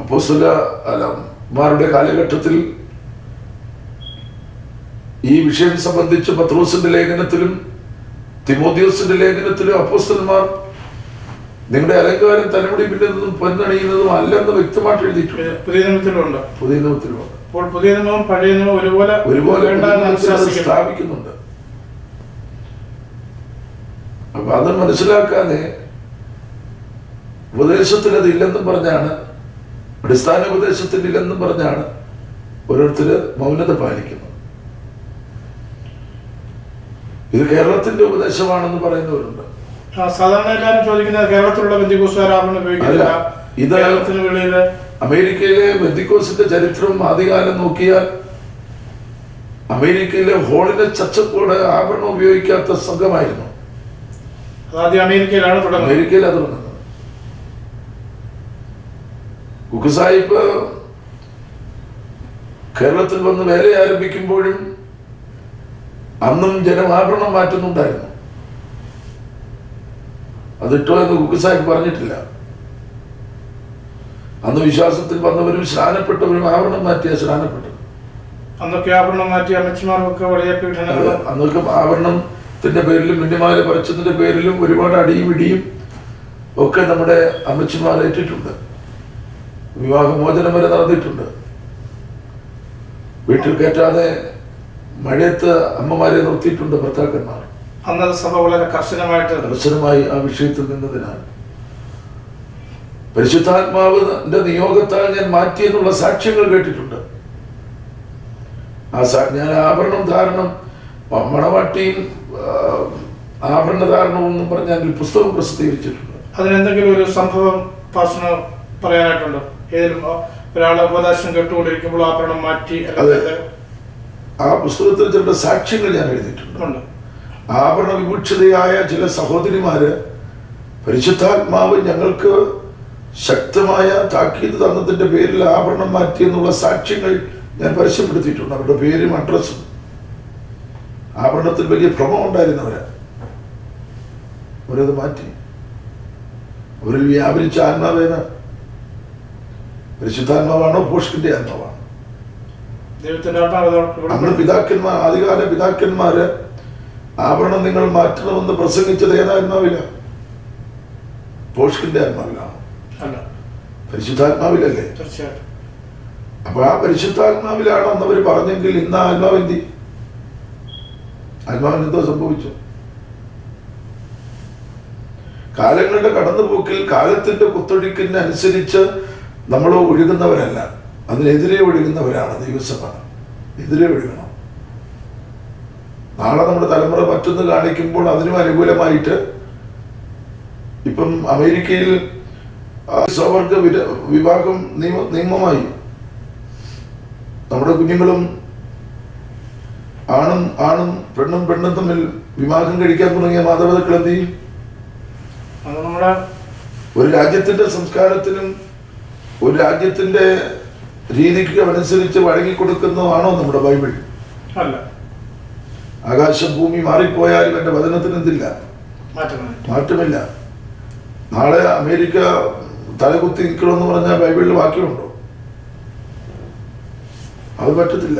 അപ്പോസ്തലന്മാരുടെ കാലഘട്ടത്തിൽ ഈ വിഷയം സംബന്ധിച്ച് പത്രോസിന്റെ ലേഖനത്തിലും തിമോഥെയോസിന്റെ ലേഖനത്തിലും അപ്പോസ്തലന്മാർ നിങ്ങളുടെ അലങ്കാരം തലമുടി പിന്നുന്നതും പൊന്നണിയുന്നതും അല്ലെന്ന് വ്യക്തമായിട്ട് എഴുതിയിട്ടുണ്ട്. പുതിയ നിയമത്തിലുണ്ട്. അപ്പോൾ പുതിയ നിയമവും പഴയ നിയമവും ഒരുപോലെ സ്ഥാപിക്കുന്നുണ്ട്. അപ്പൊ അത് മനസ്സിലാക്കാതെ ഉപദേശത്തിൽ അത് ഇല്ലെന്നും പറഞ്ഞാണ്, അടിസ്ഥാന ഉപദേശത്തിൽ ഇല്ലെന്നും പറഞ്ഞാണ് ഓരോരുത്തര് മൗനത പാലിക്കുന്നത്. ഇത് കേരളത്തിന്റെ ഉപദേശമാണെന്ന് പറയുന്നവരുണ്ട്. സാധാരണ എല്ലാവരും ചോദിക്കുന്നത് കേരളത്തിലുള്ള ബന്ധുക്കോസുകാരാണെന്ന് ഉപയോഗിക്കുന്നില്ല. ഇത് അമേരിക്കയിലെ ബന്ധുക്കോസിന്റെ ചരിത്രം ആദ്യകാലം നോക്കിയാൽ അമേരിക്കയിലെ ഹോളിലെ ചർച്ചപ്പോട് ആഭരണം ഉപയോഗിക്കാത്ത സംഘമായിരുന്നു. അമേരിക്കയിലാണ് തുടങ്ങുന്നത്. കുക്ക് സാഹിബ് കേരളത്തിൽ വന്ന് വേല ആരംഭിക്കുമ്പോഴും അന്നും ജനം ആഭരണം മാറ്റുന്നുണ്ടായിരുന്നു. അതിട്ടോ എന്ന് കുക്ക് സാഹിബ് പറഞ്ഞിട്ടില്ല. അന്ന് വിശ്വാസത്തിൽ വന്നവരും സ്നാനപ്പെട്ടവരും ആഭരണം മാറ്റിയ സ്നാനപ്പെട്ടത്. അന്നൊക്കെ ആഭരണം മാറ്റി അമ്മച്ചിമാർക്കൊക്കെ വലിയ പീഡനങ്ങൾ. അന്നൊക്കെ ആഭരണത്തിന്റെ പേരിലും മിന്നിമാല പറിച്ചതിന്റെ പേരിലും ഒരുപാട് അടിയും ഇടിയും ഒക്കെ നമ്മുടെ അമ്മച്ചിമാർ ഏറ്റിട്ടുണ്ട്. വിവാഹമോചനം വരെ നടന്നിട്ടുണ്ട്. വീട്ടിൽ കയറ്റാതെ മഴയത്ത് അമ്മമാരെ നിർത്തിയിട്ടുണ്ട് ഭർത്താക്കന്മാർ. അന്നത്തെ സഭ വളരെ കർശനമായി ആ വിഷയത്തിൽ നിന്നതിനാൽ പരിശുദ്ധാത്മാവിന്റെ നിയോഗത്താൽ ഞാൻ മാറ്റിയെന്നുള്ള സാക്ഷ്യങ്ങൾ കേട്ടിട്ടുണ്ട്. ഞാൻ ആഭരണം ധാരണം മണവാട്ടിയും ആഭരണ ധാരണവും എന്നും പറഞ്ഞാൽ പുസ്തകം പ്രസിദ്ധീകരിച്ചിട്ടുണ്ട്. അതിനെന്തെങ്കിലും ഒരു സംഭവം പാസ്റ്റർ പറയാനായിട്ടുണ്ടോ? ഏതെങ്കിലും ഒരാളെ ഉപദേശം കേട്ടുകൊണ്ടിരിക്കുമ്പോൾ ആഭരണം മാറ്റി? ആ പുസ്തകത്തിൽ ചില സാക്ഷ്യങ്ങൾ ഞാൻ എഴുതിയിട്ടുണ്ട്. ആഭരണ വിമുക്ഷതയായ ചില സഹോദരിമാര് പരിശുദ്ധാത്മാവ് ഞങ്ങൾക്ക് ശക്തമായ താക്കീത് തന്നതിന്റെ പേരിൽ ആഭരണം മാറ്റി എന്നുള്ള സാക്ഷ്യങ്ങൾ ഞാൻ പരസ്യപ്പെടുത്തിയിട്ടുണ്ട്. അവരുടെ പേരും അഡ്രസ്സും. ആഭരണത്തിൽ വലിയ ഭ്രമം ഉണ്ടായിരുന്നവരാ. അവരത് മാറ്റി. അവരിൽ വ്യാപരിച്ച ആത്മാവേന പരിശുദ്ധാത്മാവാണോ പോഷ്കിന്റെ ആത്മാവാണോ? അന്ന് പിതാക്കന്മാർ, ആദ്യകാല പിതാക്കന്മാര് ആഭരണം നിങ്ങൾ മാറ്റണമെന്ന് പ്രസംഗിച്ചത് ഏതാത്മാവില്ല? പോഷ്കിന്റെ ആത്മാവിലാണ്, പരിശുദ്ധാത്മാവിലല്ലേ? അപ്പൊ ആ പരിശുദ്ധാത്മാവിലാണ് അന്നവര് പറഞ്ഞെങ്കിൽ ഇന്ന് ആത്മാവെന്തി? ആത്മാവിന് എന്തോ സംഭവിച്ചു? കാലങ്ങളുടെ കടന്നുപോക്കിൽ കാലത്തിന്റെ കുത്തൊഴുക്കിനനുസരിച്ച് നമ്മൾ ഒഴുകുന്നവരല്ല, അതിനെതിരെ ഒഴുകുന്നവരാണ് ദൈവസഭ. എതിരെ ഒഴുകണം. നാളെ നമ്മുടെ തലമുറ മറ്റൊന്ന് കാണിക്കുമ്പോൾ അതിനും അനുകൂലമായിട്ട് ഇപ്പം അമേരിക്കയിൽ സ്വവർഗ വിവാഹം നിയമമായി. നമ്മുടെ കുഞ്ഞുങ്ങളും ആണും പെണ്ണും തമ്മിൽ വിവാഹം കഴിക്കാൻ തുടങ്ങിയ മാതാപിതാക്കൾ എന്ത് ചെയ്യും? ഒരു രാജ്യത്തിന്റെ സംസ്കാരത്തിനും ഒരു രാജ്യത്തിന്റെ രീതിക്കും അനുസരിച്ച് വഴങ്ങിക്കൊടുക്കുന്നതാണോ നമ്മുടെ ബൈബിൾ? അല്ല. ആകാശം ഭൂമി മാറിപ്പോയാലും എന്റെ വചനത്തിന് എന്തില്ല? മാറ്റമില്ല. നാളെ അമേരിക്ക തലകുത്തി നിൽക്കണമെന്ന് പറഞ്ഞാൽ ബൈബിളിൽ വാക്യമുണ്ടോ? അത് പറ്റത്തില്ല.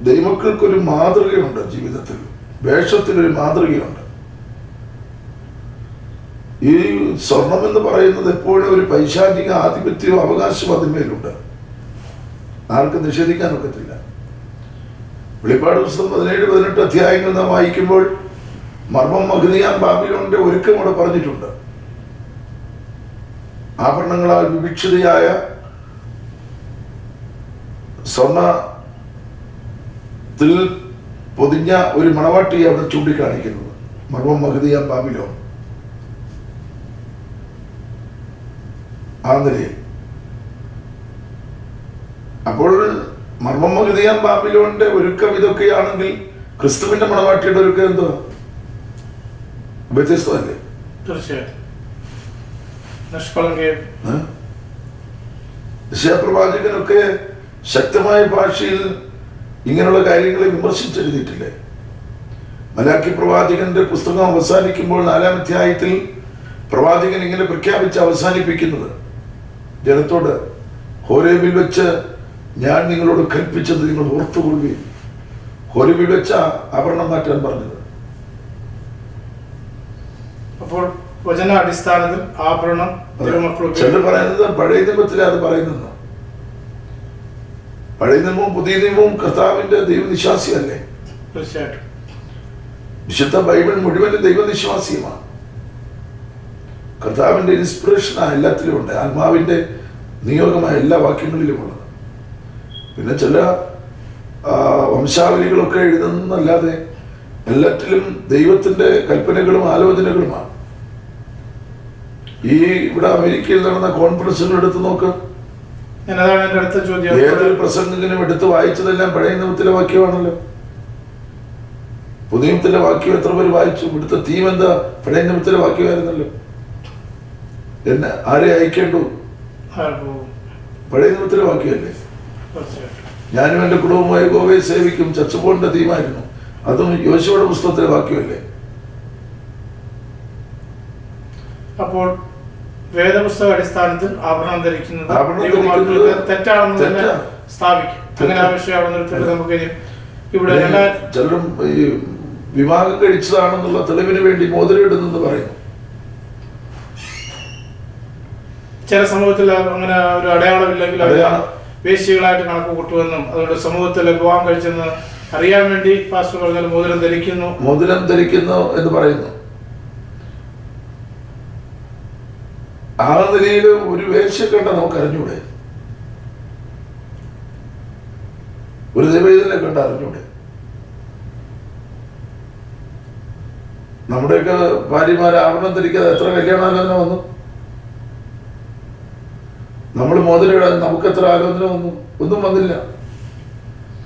ദൈവമക്കൾക്കൊരു മാതൃകയുണ്ട് ജീവിതത്തിൽ, വേഷത്തിനൊരു മാതൃകയുണ്ട്. ഈ സ്വർണം എന്ന് പറയുന്നത് എപ്പോഴും ഒരു പൈശാചിക ആധിപത്യവും അവകാശവും അതിന്മേലുണ്ട്. ആർക്കും നിഷേധിക്കാൻ ഒക്കത്തില്ല. വെളിപ്പാട് പുസ്തകം 17-18 അധ്യായങ്ങൾ നാം വായിക്കുമ്പോൾ മർമ്മം മഗ്നിയാൻ ബാബിലോണിന്റെ ഒരുക്കം അവിടെ പറഞ്ഞിട്ടുണ്ട്. ആഭരണങ്ങളാൽ വിഭിക്ഷതയായ സ്വർണത്തിൽ പൊതിഞ്ഞ ഒരു മണവാട്ടിയെ അവിടെ ചൂണ്ടിക്കാണിക്കുന്നത്. മർമ്മം മഗ്നിയാൻ ബാബിലോൺ ആ നിലയിൽ. അപ്പോൾ മർമ്മം മഗ്നിയാൻ ബാബിലോണിന്റെ ഒരുക്കം ഇതൊക്കെയാണെങ്കിൽ ക്രിസ്തുവിന്റെ മണവാട്ടിയുടെ ഒരുക്കം എന്തോ വ്യത്യസ്തമല്ലേ? തീർച്ചയായിട്ടും. പ്രവാചകനൊക്കെ ശക്തമായ ഭാഷയിൽ ഇങ്ങനെയുള്ള കാര്യങ്ങളെ വിമർശിച്ചെഴുതിയിട്ടില്ലേ? മലാക്കി പ്രവാചകന്റെ പുസ്തകം അവസാനിക്കുമ്പോൾ 4-ാം അധ്യായത്തിൽ പ്രവാചകൻ ഇങ്ങനെ പ്രഖ്യാപിച്ച് അവസാനിപ്പിക്കുന്നത് ജനത്തോട്, ഹോരേബിൽ വെച്ച് ഞാൻ നിങ്ങളോട് കൽപ്പിച്ചത് നിങ്ങൾ ഓർത്തുകൊള്ളുകയും. ഹോരേബിൽ വെച്ച ആഭരണം മാറ്റാൻ പറഞ്ഞത്. അപ്പോൾ വചനാടിസ്ഥാനത്തിൽ ആഭരണം ചിലർ പറയുന്നത് പഴയ നിയമത്തിലെ അത് പറയുന്നത്. പഴയ നിയമവും പുതിയ നിയമവും കർത്താവിന്റെ ദൈവവിശ്വാസിയല്ലേ? തീർച്ചയായിട്ടും. വിശുദ്ധ ബൈബിൾ മുഴുവനും ദൈവവിശ്വാസിയുമാണ്. കർത്താവിന്റെ ഇൻസ്പിറേഷനാണ് എല്ലാത്തിലും ഉണ്ട്. ആത്മാവിന്റെ നിയോഗമായ എല്ലാ വാക്യങ്ങളിലുമുള്ളത്. പിന്നെ ചില വംശാവലികളൊക്കെ എഴുതുന്നല്ലാതെ എല്ലാറ്റിലും ദൈവത്തിന്റെ കൽപ്പനകളും ആലോചനകളുമാണ്. ഈ ഇവിടെ അമേരിക്കയിൽ നടന്ന കോൺഫറൻസുകൾ എടുത്ത് നോക്ക്. ഏതൊരു പ്രസംഗത്തിനും എടുത്ത് വായിച്ചതെല്ലാം പഴയ നിയമത്തിലെ വാക്യമാണല്ലോ. പുതിയ നിയമത്തിലെ വാക്യം എത്ര പേര് വായിച്ചു? ഇവിടുത്തെ തീം എന്താ? പഴയ നിയമത്തിലെ വാക്യമായിരുന്നല്ലോ. എന്നെ ആരെ അയക്കേണ്ടു? പഴയ നിയമത്തിലെ വാക്യമല്ലേ? ഞാനും എന്റെ കുടുംബമായി ഗോവയെ സേവിക്കും ചച്ചുപോളിന്റെ തീമായിരുന്നു. അതും യോശുവയുടെ പുസ്തകത്തിലെ വാക്യമല്ലേ? അപ്പോൾ വേദപുസ്തക അടിസ്ഥാനത്തിൽ ആഭരണം ധരിക്കുന്നത് തെറ്റാണെന്ന് സ്ഥാപിക്കും. അങ്ങനെ ആവശ്യം നമുക്ക് ഇവിടെ ചിലരും ഈ വിവാഹം കഴിച്ചതാണെന്നുള്ള തെളിവിന് വേണ്ടി മോതിരമിടുന്നെന്ന് പറയുന്നു. ചില സമൂഹത്തിൽ അങ്ങനെ ഒരു അടയാളമില്ലെങ്കിൽ വേശ്യകളായിട്ട് കണക്ക് കൂട്ടുമെന്നും അതുകൊണ്ട് സമൂഹത്തിൽ വിവാഹം കഴിച്ചെന്ന് അറിയാൻ വേണ്ടി പാസ്റ്റർ പറഞ്ഞാൽ മോതിരം ധരിക്കുന്നു എന്ന് പറയുന്നു. ആ നിലയിൽ ഒരു വേശ്യ കണ്ട നമുക്ക് അറിഞ്ഞൂടെ? ഒരു ദൈവത്തിനെ കണ്ട അറിഞ്ഞൂടെ? നമ്മുടെയൊക്കെ ഭാര്യമാരെ ആഭരണം ധരിക്കാതെ എത്ര കല്യാണാലോചന വന്നു? നമ്മൾ മോതിരം നമുക്ക് എത്ര ആലോചന വന്നു? ഒന്നും വന്നില്ല.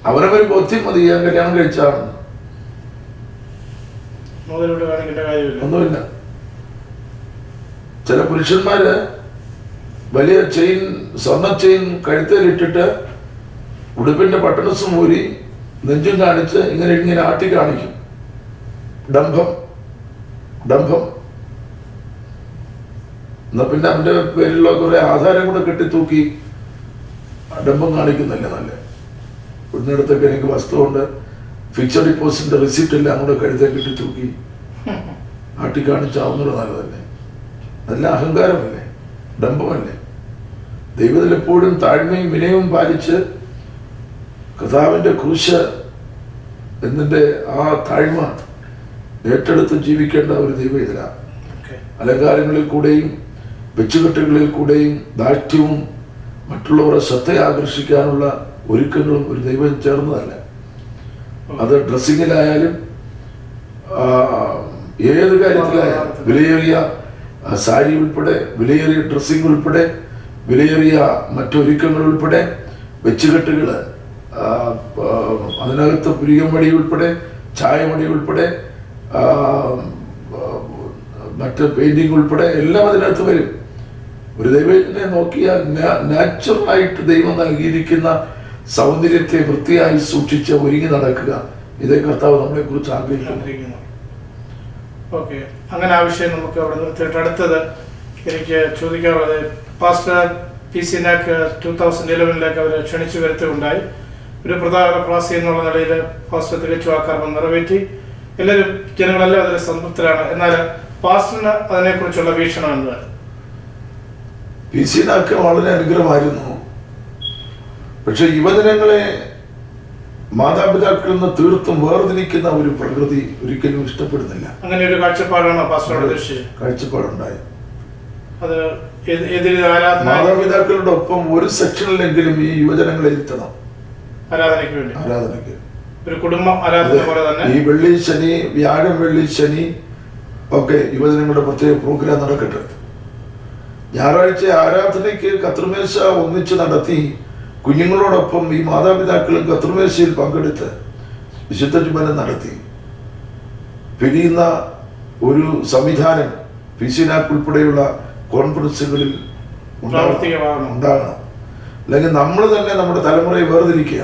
അവരവര് ബോധ്യം മതി ഞാൻ കല്യാണം കഴിച്ചാണെന്ന്. ഒന്നുമില്ല. ചില പുരുഷന്മാര് വലിയ ചെയിൻ, സ്വർണ്ണ ചെയിൻ കഴുത്തേലിട്ടിട്ട് ഉടുപ്പിന്റെ ബട്ടൺസും ഊരി നെഞ്ചും കാണിച്ച് ഇങ്ങനെ ആട്ടി കാണിക്കും. ഡംഭം. എന്നാ പിന്നെ അവന്റെ പേരിലുള്ള കുറെ ആധാരം കൂടെ കെട്ടിത്തൂക്കി ഡംഭം കാണിക്കുന്നില്ല. നല്ല ഇവിടുന്നിടത്തൊക്കെ എനിക്ക് വസ്തുണ്ട്, ഫിക്സഡ് ഡിപ്പോസിറ്റിന്റെ റിസിപ്റ്റ് എല്ലാം കൂടെ കഴുത്തെ കെട്ടിത്തൂക്കി ആട്ടി കാണിച്ചാവുന്നത് നല്ലതല്ലേ? നല്ല അഹങ്കാരമല്ലേ? ഡംഭമല്ലേ? ദൈവത്തിൽ എപ്പോഴും താഴ്മയും വിനയവും പാലിച്ച് കർത്താവിന്റെ ക്രൂശ് എന്നതിന്റെ ആ താഴ്മ ഏറ്റെടുത്ത് ജീവിക്കേണ്ട ഒരു ദൈവം ഇതിലാണ്. അലങ്കാരങ്ങളിൽ കൂടെയും വെച്ചുകെട്ടുകളിൽ കൂടെയും ദാഷ്ട്യവും മറ്റുള്ളവരെ ശ്രദ്ധ ആകർഷിക്കാനുള്ള ഒരുക്കങ്ങളും ഒരു ദൈവം ചേർന്നതല്ല. അത് ഡ്രസ്സിങ്ങിലായാലും ഏത് കാര്യത്തിലായാലും, വിലയേറിയ സാരി ഉൾപ്പെടെ, വിലയേറിയ ഡ്രസ്സിംഗ് ഉൾപ്പെടെ, വിലയേറിയ മറ്റൊരുക്കങ്ങൾ ഉൾപ്പെടെ, വെച്ചുകെട്ടുകൾ, അതിനകത്ത് പുരികമടി ഉൾപ്പെടെ, ചായമടി ഉൾപ്പെടെ, മറ്റ് പെയിന്റിങ് ഉൾപ്പെടെ എല്ലാം അതിനകത്ത് വരും. ഒരു ദൈവത്തിനെ നോക്കിയാൽ നാച്ചുറലായിട്ട് ദൈവം നൽകിയിരിക്കുന്ന സൗന്ദര്യത്തെ വൃത്തിയായി സൂക്ഷിച്ച് ഒരുങ്ങി നടക്കുക, ഇതേ കർത്താവ് നമ്മളെ കുറിച്ച് ആഗ്രഹിക്കുന്നു. ഓക്കെ, അങ്ങനെ ആവശ്യം നമുക്ക് അവിടെ നിർത്തിയിട്ട് അടുത്തത് എനിക്ക് ചോദിക്കാനുള്ളത്, പാസ്റ്റർ PC നാക്ക് 2011 അവർ ക്ഷണിച്ചു വരുത്തുകയുണ്ടായി. ഒരു പ്രധാന പ്രാസി എന്നുള്ള നിലയിൽ പാസ്റ്റർ തികച്ചു ആ കർമ്മം നിറവേറ്റി. എല്ലാവരും ജനങ്ങളെല്ലാം അതിൽ സംതൃപ്തരാണ്. എന്നാൽ പാസ്റ്ററിന് അതിനെക്കുറിച്ചുള്ള വീക്ഷണം എന്താണ്? PC നാക്ക് വളരെ അനുഗ്രഹമായിരുന്നു. പക്ഷെ യുവജനങ്ങളെ മാതാപിതാക്കളിൽ നിന്ന് തീർത്തും വേർതിരിക്കുന്ന ഒരു പ്രകൃതി ഒരിക്കലും ഇഷ്ടപ്പെടുന്നില്ല. അങ്ങനെ ഒരു കാഴ്ചപ്പാടാണ് പാസ്റ്ററുടെ കാഴ്ചപ്പാടുണ്ടായി. അത് മാതാപിതാക്കളുടെ ഒപ്പം ഒരു സെക്ഷനിലെങ്കിലും ഈ യുവജനങ്ങളെ ഇരുത്തണം ആരാധനയ്ക്ക് ഒരു കുടുംബം ആരാധന പോലെ തന്നെ. ഈ വെള്ളി ശനി, വ്യാഴം വെള്ളി ശനി ഒക്കെ യുവജനങ്ങളുടെ പ്രത്യേക പ്രോഗ്രാം നടക്കട്ടെ. ഞായറാഴ്ച ആരാധനയ്ക്ക് കത്രിമേശ ഒന്നിച്ച് നടത്തി കുഞ്ഞുങ്ങളോടൊപ്പം ഈ മാതാപിതാക്കളും കത്രിമേശയിൽ പങ്കെടുത്ത് വിശുദ്ധ ചുമനം നടത്തി പിരിയുന്ന ഒരു സംവിധാനം PC നാക്ക് ഉൾപ്പെടെയുള്ള കോൺഫറൻസുകളിൽ ഉണ്ടാകണം. അല്ലെങ്കിൽ നമ്മൾ തന്നെ നമ്മുടെ തലമുറയെ വേർതിരിക്കുക.